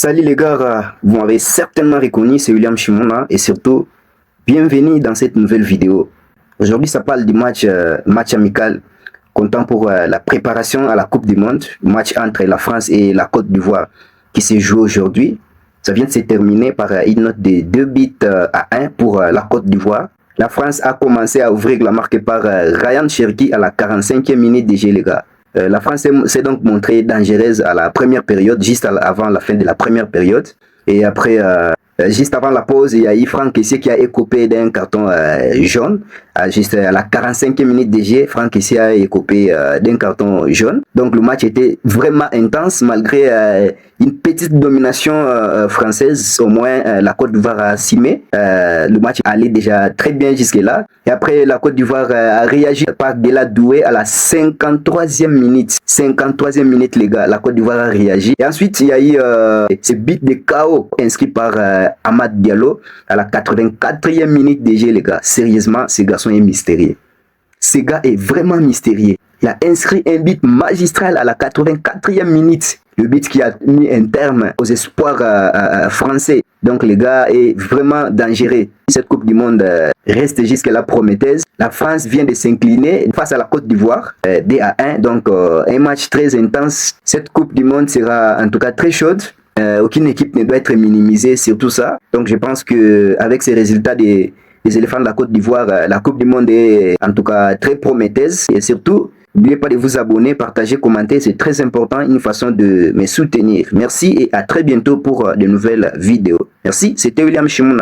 Salut les gars, vous m'avez certainement reconnu, c'est William Chimona et surtout, bienvenue dans cette nouvelle vidéo. Aujourd'hui, ça parle du match amical comptant pour la préparation à la Coupe du Monde, match entre la France et la Côte d'Ivoire qui se joue aujourd'hui. Ça vient de se terminer par une note de 2 buts à 1 pour la Côte d'Ivoire. La France a commencé à ouvrir la marque par Ryan Cherki à la 45e minute de jeu, les gars. La France s'est donc montrée dangereuse à la première période, juste avant la fin de la première période. Et après, juste avant la pause, il y a eu Franck Kessié qui a écopé d'un carton jaune. Juste à la 45e minute de jeu, Franck Kessié a écopé d'un carton jaune. Donc le match était vraiment intense malgré une petite domination française. Au moins, la Côte d'Ivoire a cimé. Le match allait déjà très bien jusque-là. Et après, la Côte d'Ivoire a réagi par Guela Doué à la 53e minute. 53e minute, les gars. La Côte d'Ivoire a réagi. Et ensuite, il y a eu ce but de KO inscrit par Amad Diallo à la 84e minute de jeu, les gars. Sérieusement, ce garçon est mystérieux. Ce gars est vraiment mystérieux. Il a inscrit un but magistral à la 84e minute. Le but qui a mis un terme aux espoirs français. Donc le gars est vraiment dangereux. Cette Coupe du Monde reste jusque-là prometteuse. La France vient de s'incliner face à la Côte d'Ivoire 2 à 1. Donc un match très intense. Cette Coupe du Monde sera en tout cas très chaude. Aucune équipe ne doit être minimisée sur tout ça. Donc je pense qu'avec ces résultats des éléphants de la Côte d'Ivoire, la Coupe du Monde est en tout cas très prometteuse. Et surtout, n'oubliez pas de vous abonner, partager, commenter. C'est très important, une façon de me soutenir. Merci et à très bientôt pour de nouvelles vidéos. Merci, c'était William Chimona.